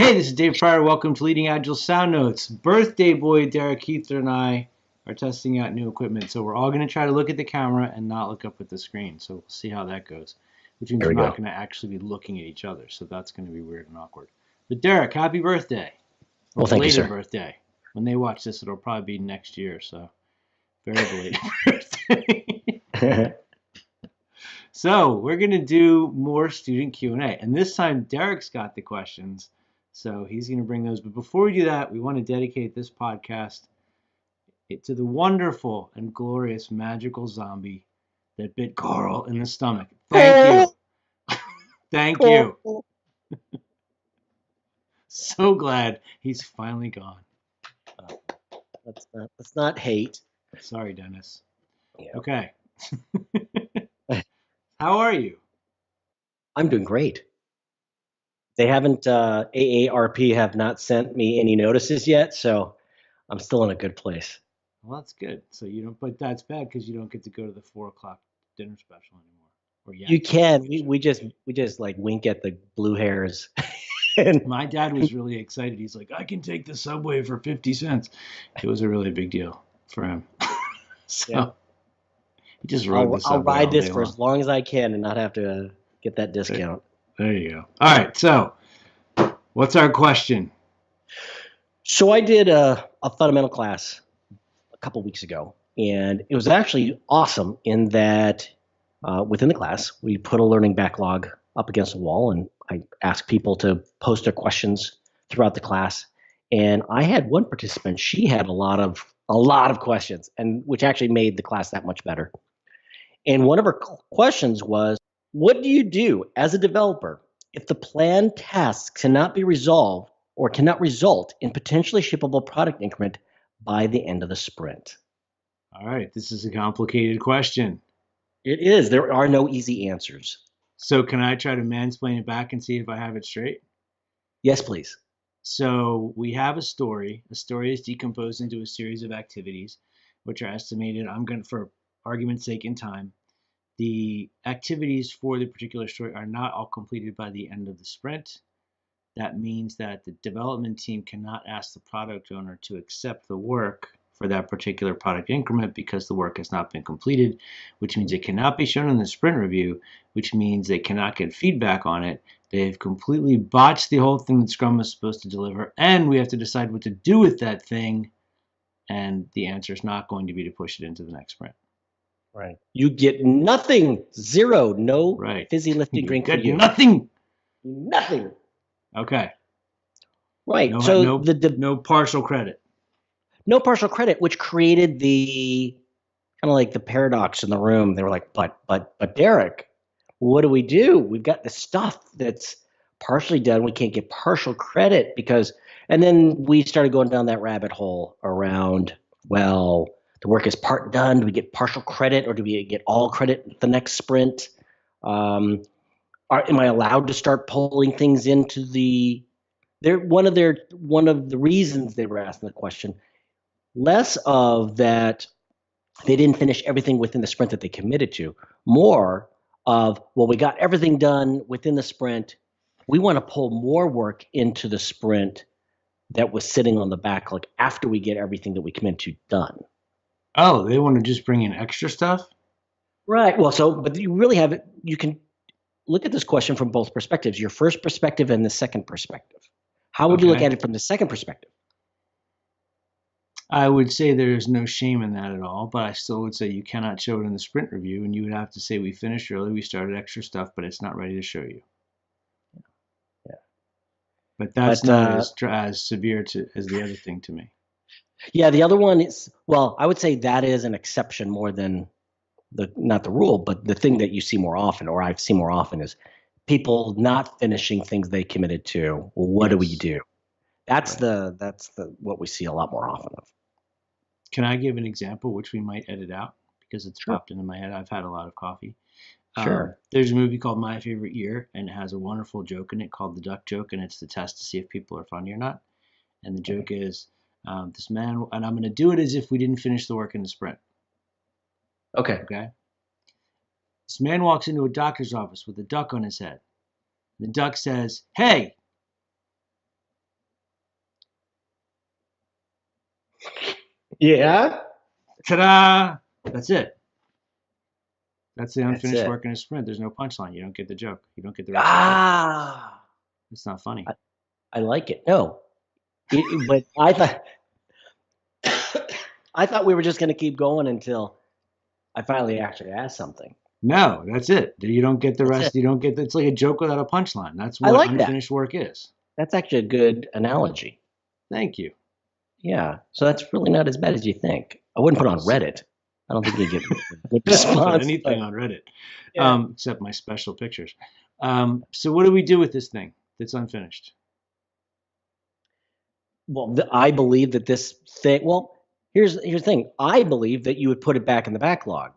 Hey, this is Dave Prior. Welcome to Leading Agile SoundNotes. Birthday boy Derek Huether and I are testing out new equipment. So we're all going to try to look at the camera and not look up at the screen. So we'll see how that goes, which means There we're we not go. going to actually be looking at each other. So that's going to be weird and awkward. But Derek, happy birthday. Or Well, thank you, belated sir. birthday. When they watch this, it'll probably be next year. So very belated birthday. So we're going to do more student Q&A. And this time, Derek's got the questions. So he's going to bring those. But before we do that, we want to dedicate this podcast to the wonderful and glorious magical zombie that bit Carl in the stomach. Thank you. Thank you. So glad he's finally gone. Let's not hate. Sorry, Dennis. Yeah. Okay. How are you? I'm doing great. They haven't, AARP have not sent me any notices yet, so I'm still in a good place. Well, that's good. So you don't, but that's bad because you don't get to go to the 4 o'clock dinner special anymore. Or yet. You can. We just like wink at the blue hairs. And my dad was really excited. He's like, I can take the subway for 50 cents. It was a really big deal for him. So yeah. he just rode the subway. I'll ride this for long. as long as I can and not have to get that discount. There you go. All right. So what's our question? So I did a fundamental class a couple weeks ago, and it was actually awesome in that within the class, we put a learning backlog up against a wall, and I asked people to post their questions throughout the class. And I had one participant; she had a lot of questions, and which actually made the class that much better. And one of her questions was, "What do you do as a developer if the planned tasks cannot be resolved or cannot result in potentially shippable product increment by the end of the sprint?" All right, this is a complicated question. It is. There are no easy answers. So can I try to mansplain it back and see if I have it straight? Yes, please. So we have a story. A story is decomposed into a series of activities, which are estimated, for argument's sake, in time. The activities for the particular story are not all completed by the end of the sprint. That means that the development team cannot ask the product owner to accept the work for that particular product increment because the work has not been completed, which means it cannot be shown in the sprint review, which means they cannot get feedback on it. They've completely botched the whole thing that Scrum is supposed to deliver, and we have to decide what to do with that thing, and the answer is not going to be to push it into the next sprint. Right. You get nothing, zero, no fizzy lifting drink for you. Nothing. Nothing. Okay. Right. No partial credit. No partial credit, which created the kind of like the paradox in the room. They were like, but Derek, what do we do? We've got the stuff that's partially done. We can't get partial credit because, and then we started going down that rabbit hole around, well, the work is part done. Do we get partial credit or do we get all credit the next sprint? Am I allowed to start pulling things into the, one of the reasons they were asking the question, less of that they didn't finish everything within the sprint that they committed to, more of, well, we got everything done within the sprint. We want to pull more work into the sprint that was sitting on the backlog after we get everything that we committed to done. Oh, they want to just bring in extra stuff? Right. Well, but you really have it. You can look at this question from both perspectives, your first perspective and the second perspective. How would you look at it from the second perspective? I would say there's no shame in that at all, but I still would say you cannot show it in the sprint review, and you would have to say we finished early, we started extra stuff, but it's not ready to show you. Yeah. But that's not as severe as the other thing to me. Yeah, the other one is, well, I would say that is an exception more than not the rule, but the thing that you see more often, or I've seen more often, is people not finishing things they committed to. Well, what do we do? That's what we see a lot more often of. Can I give an example, which we might edit out because it's popped into my head? I've had a lot of coffee. Sure. There's a movie called My Favorite Year, and it has a wonderful joke in it called the duck joke, and it's the test to see if people are funny or not. And the joke is this man, and I'm going to do it as if we didn't finish the work in the sprint. Okay. This man walks into a doctor's office with a duck on his head. The duck says, "Hey, Yeah. Ta-da! That's it. That's the That's unfinished it. work in a sprint. There's no punchline. You don't get the joke. You don't get the rest of the joke. Ah, It's not funny. I like it. No, but I thought I thought we were just going to keep going until I finally actually asked something. No, that's it. You don't get the That's rest. it. You don't get. It's like a joke without a punchline. That's I what like that. unfinished work is. That's actually a good analogy. Thank you. Yeah. So that's really not as bad as you think. I wouldn't put it on Reddit. I don't think you get good Put response. anything on Reddit, Yeah. except my special pictures. So what do we do with this thing that's unfinished? Well, I believe that this thing. Well, here's the thing. I believe that you would put it back in the backlog,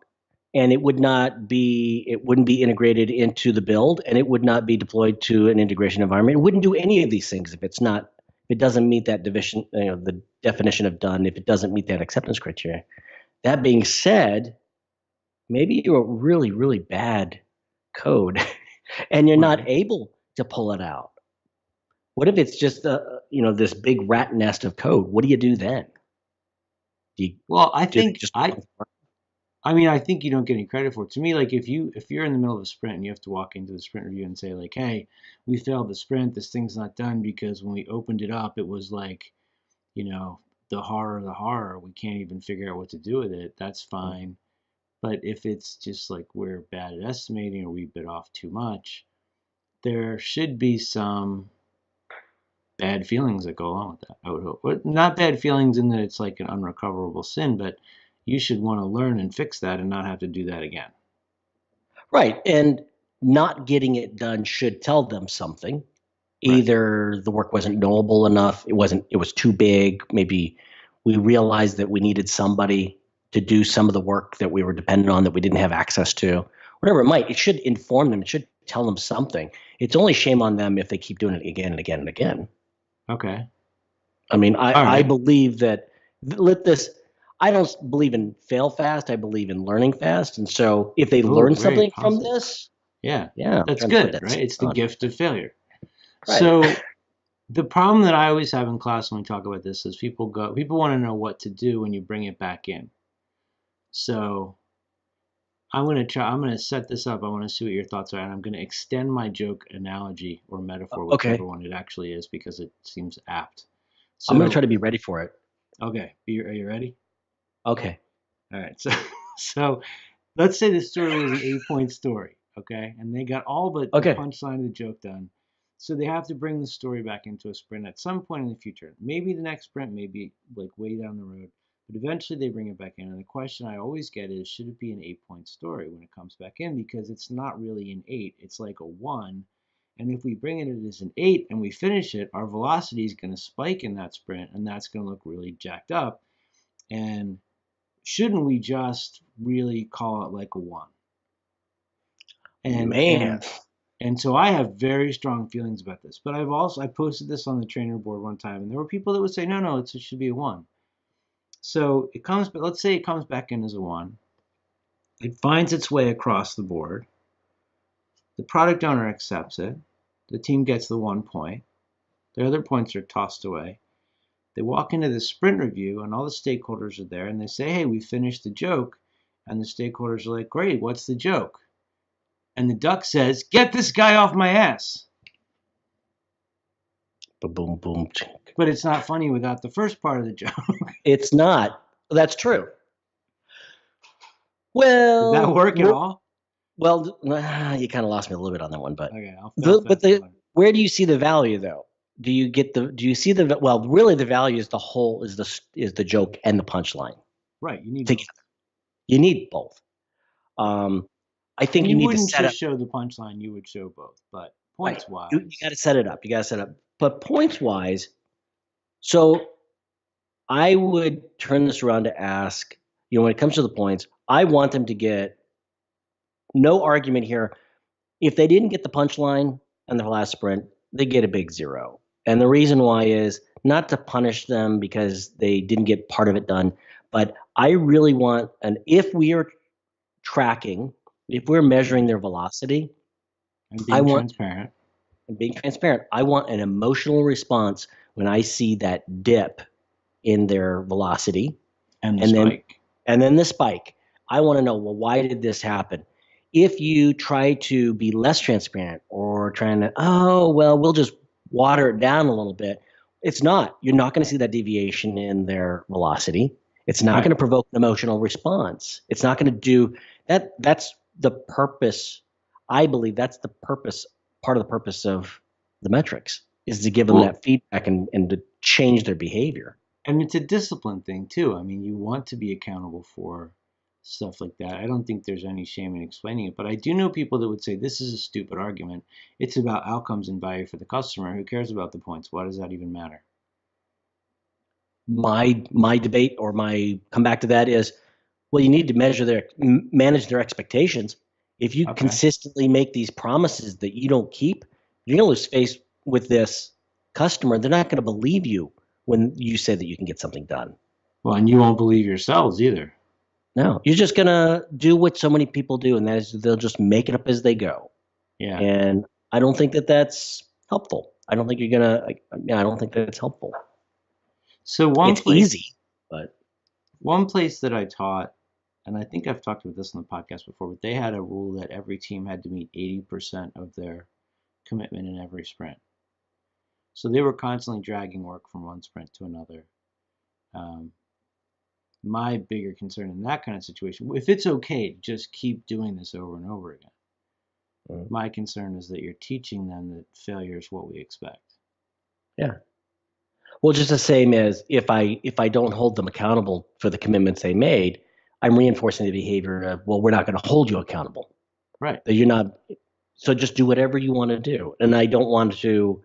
and it wouldn't be integrated into the build, and it would not be deployed to an integration environment. It wouldn't do any of these things if it doesn't meet that division, the definition of done. If it doesn't meet that acceptance criteria. That being said, maybe you're a really, really bad code, and you're not able to pull it out. What if it's just this big rat nest of code? What do you do then? Well, I think I think you don't get any credit for it. To me, like if you're in the middle of a sprint and you have to walk into the sprint review and say like, hey, we failed the sprint. This thing's not done because when we opened it up, it was like, the horror of the horror. We can't even figure out what to do with it. That's fine. But if it's just like we're bad at estimating or we bit off too much, there should be some bad feelings that go along with that, I would hope. But not bad feelings in that it's like an unrecoverable sin, but you should want to learn and fix that and not have to do that again. Right. And not getting it done should tell them something. Either the work wasn't knowable enough, it was too big, maybe we realized that we needed somebody to do some of the work that we were dependent on that we didn't have access to. Whatever it might, it should inform them, it should tell them something. It's only shame on them if they keep doing it again and again and again. Okay. I mean, I believe that I don't believe in fail fast. I believe in learning fast. And so if they learn something from this, yeah, yeah, that's good, right? It's the gift of failure. Right. So the problem that I always have in class when we talk about this is people want to know what to do when you bring it back in. So I'm going to set this up. I want to see what your thoughts are, and I'm going to extend my joke analogy or metaphor, whichever one it actually is, because it seems apt. So, I'm going to try to be ready for it. Okay. Are you ready? Okay. All right. So let's say the story was an 8-point story, okay? And they got all but the punchline of the joke done. So they have to bring the story back into a sprint at some point in the future. Maybe the next sprint, maybe like way down the road. But eventually they bring it back in. And the question I always get is, should it be an 8-point story when it comes back in? Because it's not really an 8. It's like a 1. And if we bring it as an 8 and we finish it, our velocity is going to spike in that sprint. And that's going to look really jacked up. And shouldn't we just really call it like a 1? And so I have very strong feelings about this. But I posted this on the trainer board one time, and there were people that would say, no, it should be a 1. So let's say it comes back in as a 1. It finds its way across the board. The product owner accepts it. The team gets the 1 point. The other points are tossed away. They walk into the sprint review, and all the stakeholders are there, and they say, hey, we finished the joke. And the stakeholders are like, great, what's the joke? And the duck says, get this guy off my ass. Boom, boom. But it's not funny without the first part of the joke. It's not. That's true. Well, did that work at all? Well, you kind of lost me a little bit on that one, but okay. Where do you see the value though? Do you see the really the value is the joke and the punchline. Right, you need together. Both. You need both. I think and you need wouldn't to set just show the punchline, you would show both, but points wise. You got to set it up. But points wise, so I would turn this around to ask, when it comes to the points, I want them to get no argument here. If they didn't get the punchline on the last sprint, they get a big 0. And the reason why is not to punish them because they didn't get part of it done, but I really want, if we are tracking, if we're measuring their velocity, and being transparent, I want an emotional response when I see that dip in their velocity. And the and then spike. and then the spike. I want to know, well, why did this happen? If you try to be less transparent or trying to, oh, well, we'll just water it down a little bit, it's not. You're not going to see that deviation in their velocity. It's not going to provoke an emotional response. It's not going to do that. That's the purpose. I believe that's the purpose, part of the purpose of the metrics is to give them that feedback and to change their behavior. And it's a discipline thing too. I mean, you want to be accountable for stuff like that. I don't think there's any shame in explaining it, but I do know people that would say this is a stupid argument. It's about outcomes and value for the customer. Who cares about the points? Why does that even matter? My debate or my come back to that is, well, you need to manage their expectations. If you consistently make these promises that you don't keep, you're going to lose face with this customer. They're not going to believe you when you say that you can get something done. Well, and you won't believe yourselves either. No, you're just going to do what so many people do, and that is they'll just make it up as they go. Yeah. And I don't think that that's helpful. I don't think you're going to, I don't think that it's helpful. So it's easy, but one place that I taught, and I think I've talked about this on the podcast before, but they had a rule that every team had to meet 80% of their commitment in every sprint. So they were constantly dragging work from one sprint to another. My bigger concern in that kind of situation, if it's okay to just keep doing this over and over again, my concern is that you're teaching them that failure is what we expect. Yeah. Well, just the same as if I don't hold them accountable for the commitments they made, I'm reinforcing the behavior of, well, we're not going to hold you accountable. Right. That you're not. So just do whatever you want to do, and I don't want to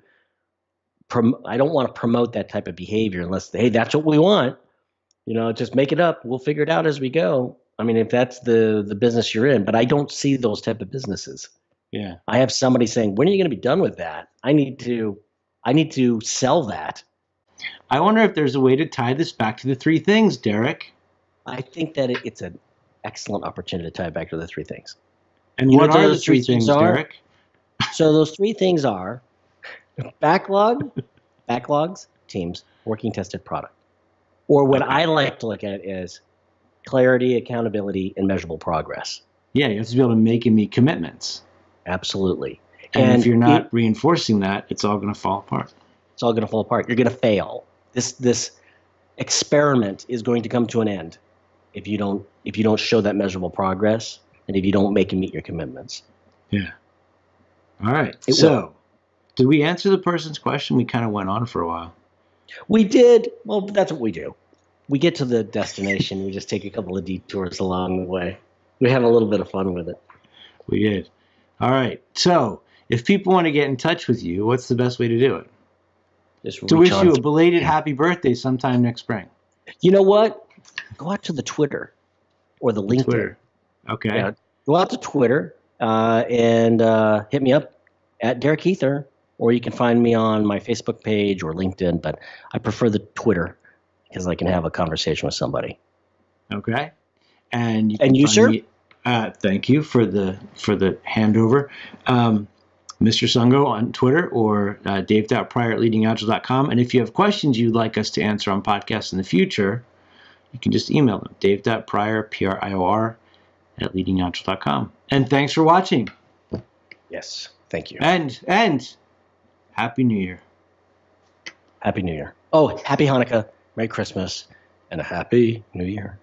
promote that type of behavior unless, hey, that's what we want. Just make it up. We'll figure it out as we go. I mean, if that's the business you're in, but I don't see those type of businesses. Yeah. I have somebody saying, when are you going to be done with that? I need to sell that. I wonder if there's a way to tie this back to the three things, Derek. I think that it's an excellent opportunity to tie it back to the three things. And what are the three things, Derek? So those three things are backlogs, teams, working tested product. Or what I like to look at is clarity, accountability, and measurable progress. Yeah, you have to be able to make and meet commitments. Absolutely. And if you're not reinforcing that, it's all going to fall apart. It's all going to fall apart. You're going to fail. This experiment is going to come to an end if you don't show that measurable progress and if you don't make and meet your commitments. Yeah. All right. So, did we answer the person's question? We kind of went on for a while. We did. Well, that's what we do. We get to the destination. We just take a couple of detours along the way. We have a little bit of fun with it. We did. All right. So, if people want to get in touch with you, what's the best way to do it? To wish you a belated happy birthday sometime next spring. You know what? Go out to the Twitter or the LinkedIn. Twitter. Okay. Yeah, go out to Twitter and hit me up at Derek Huether, or you can find me on my Facebook page or LinkedIn, but I prefer the Twitter because I can have a conversation with somebody. Okay. And you, sir? Me, thank you for the handover. Mr. Sungo on Twitter or Dave.Prior at LeadingAgile.com. And if you have questions you'd like us to answer on podcasts in the future, you can just email them, Dave.Prior, Prior, at LeadingAgile.com. And thanks for watching. Yes, thank you. And Happy New Year. Happy New Year. Oh, Happy Hanukkah, Merry Christmas, and a Happy New Year.